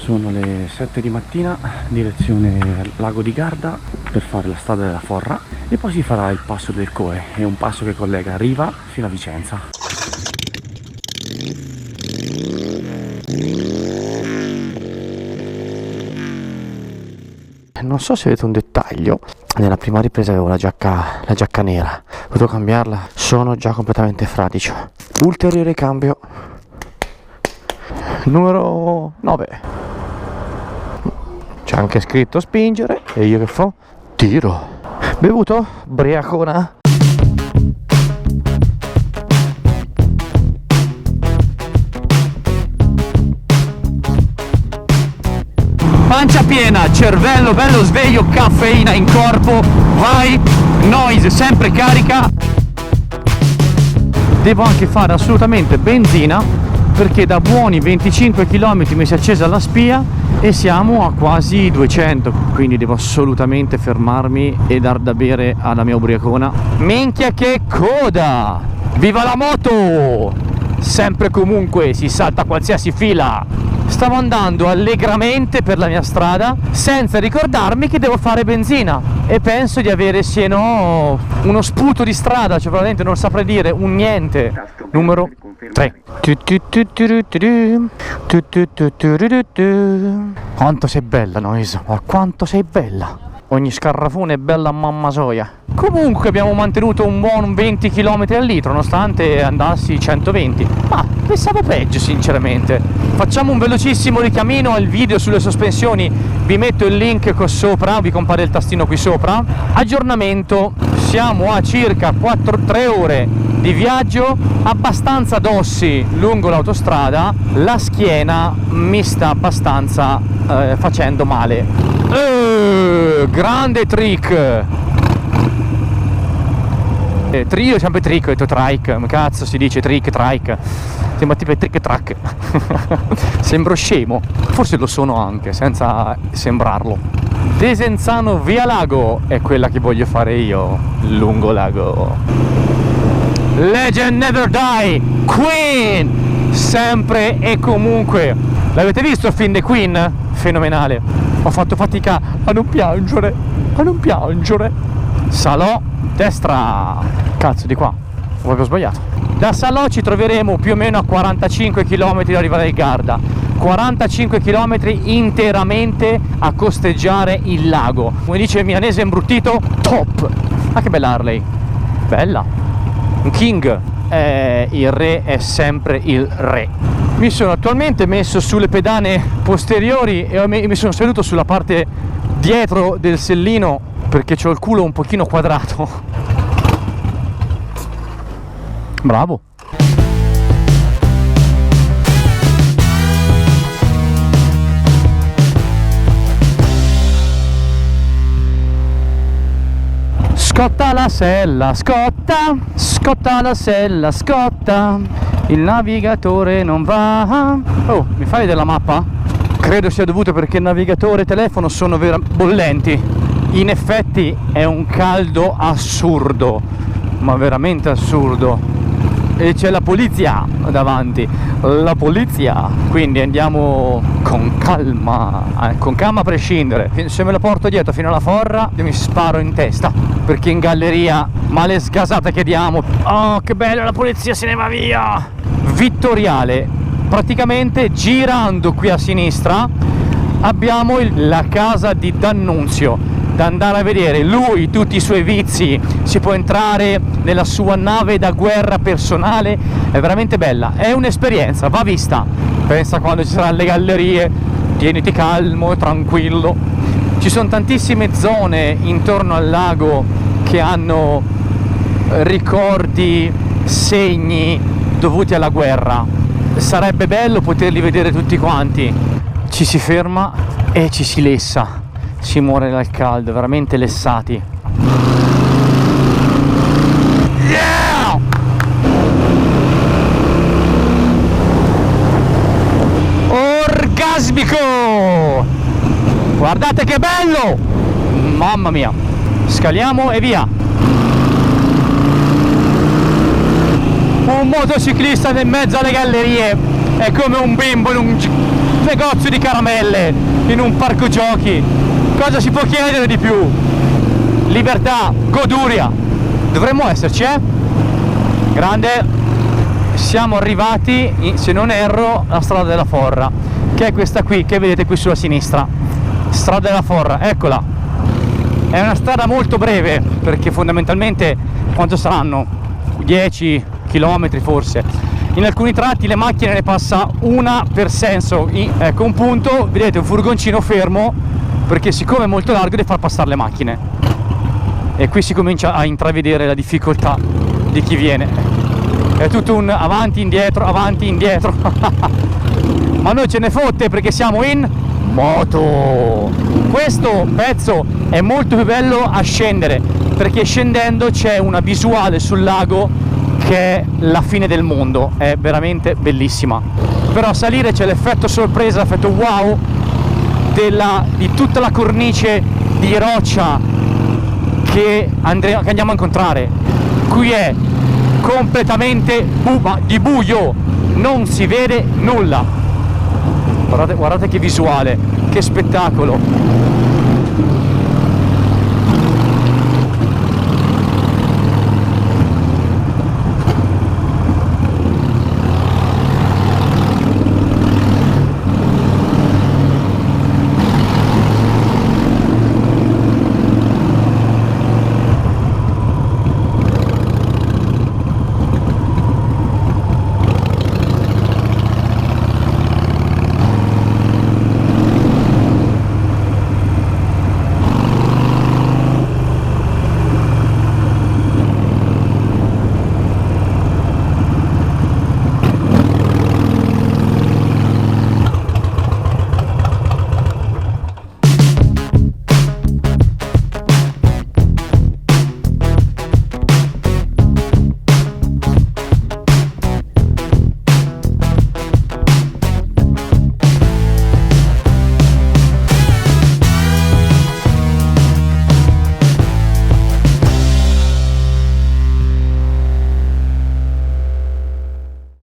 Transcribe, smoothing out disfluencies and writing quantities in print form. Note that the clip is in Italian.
Sono le 7 di mattina, direzione Lago di Garda per fare la strada della Forra e poi si farà il passo del Coe, è un passo che collega Riva fino a Vicenza. Non so se vedete un dettaglio, nella prima ripresa avevo la giacca nera, ho dovuto cambiarla, sono già completamente fradicio. Ulteriore cambio numero 9. C'è anche scritto spingere e io che fo? Tiro. Bevuto? Briacona? Pancia piena, cervello bello sveglio, caffeina in corpo, vai, noise sempre carica. Devo anche fare assolutamente benzina perché da buoni 25 km mi si è accesa la spia e siamo a quasi 200, quindi devo assolutamente fermarmi e dar da bere alla mia ubriacona. Minchia che coda! Viva la moto! Sempre comunque si salta qualsiasi fila. Stavo andando allegramente per la mia strada senza ricordarmi che devo fare benzina e penso di avere sì e no uno sputo di strada, cioè veramente non saprei dire un niente. Numero 3. Quanto sei bella, Noise, ma quanto sei bella. Ogni scarrafone è bella a mamma soia. Comunque abbiamo mantenuto un buon 20 km al litro nonostante andassi 120. Ma pensavo peggio sinceramente. Facciamo un velocissimo richiamino al video sulle sospensioni. Vi metto il link qua sopra, vi compare il tastino qui sopra. Aggiornamento, siamo a circa 3 ore di viaggio, abbastanza dossi lungo l'autostrada. La schiena mi sta abbastanza facendo male. Grande trick! Trio, sempre trick, ho detto trike, cazzo si dice trick, trike, sembra tipo trick track. Sembro scemo, forse lo sono anche, senza sembrarlo. Desenzano via Lago è quella che voglio fare io, lungo lago. Legend never die, Queen, sempre e comunque. L'avete visto il film The Queen? Fenomenale. Ho fatto fatica a non piangere, a non piangere. Salò, destra. Cazzo, di qua, ho proprio sbagliato. Da Salò ci troveremo più o meno a 45 km da Riva del Garda. 45 km interamente a costeggiare il lago. Come dice il milanese imbruttito, top. Ma che bella Harley, bella. Un king. Il re è sempre il re. Mi sono attualmente messo sulle pedane posteriori e mi sono seduto sulla parte dietro del sellino perché ho il culo un pochino quadrato. Bravo. Scotta la sella, scotta, scotta la sella, scotta, il navigatore non va. Oh, mi fai della mappa? Credo sia dovuto perché il navigatore e telefono sono bollenti. In effetti è un caldo assurdo, ma veramente assurdo. E c'è la polizia davanti, la polizia, quindi andiamo con calma a prescindere. Se me la porto dietro fino alla Forra io mi sparo in testa, perché in galleria male sgasata che diamo. Oh che bella, la polizia se ne va via. Vittoriale, praticamente girando qui a sinistra abbiamo la casa di D'Annunzio, da andare a vedere lui, tutti i suoi vizi, si può entrare nella sua nave da guerra personale, è veramente bella, è un'esperienza, va vista. Pensa quando ci saranno le gallerie, tieniti calmo e tranquillo. Ci sono tantissime zone intorno al lago che hanno ricordi, segni dovuti alla guerra. Sarebbe bello poterli vedere tutti quanti. Ci si ferma e ci si lessa. Si muore dal caldo, veramente lessati. Yeah! Orgasmico! Guardate che bello! Mamma mia! Scaliamo e via! Un motociclista in mezzo alle gallerie è come un bimbo in un negozio di caramelle in un parco giochi. Cosa si può chiedere di più? Libertà, goduria. Dovremmo esserci, grande. Siamo arrivati, se non erro, alla strada della Forra, che è questa qui che vedete qui sulla sinistra. Strada della Forra, eccola. È una strada molto breve, perché fondamentalmente quanto saranno? 10 km forse. In alcuni tratti le macchine ne passa una per senso. Ecco un punto, vedete un furgoncino fermo, perché siccome è molto largo deve far passare le macchine. E qui si comincia a intravedere la difficoltà di chi viene. È tutto un avanti indietro, ma noi ce ne fotte perché siamo in moto. Questo pezzo è molto più bello a scendere, perché scendendo c'è una visuale sul lago che è la fine del mondo, è veramente bellissima. Però a salire c'è l'effetto sorpresa, l'effetto wow di tutta la cornice di roccia che andiamo a incontrare. Qui è completamente di buio, non si vede nulla. Guardate che visuale, che spettacolo.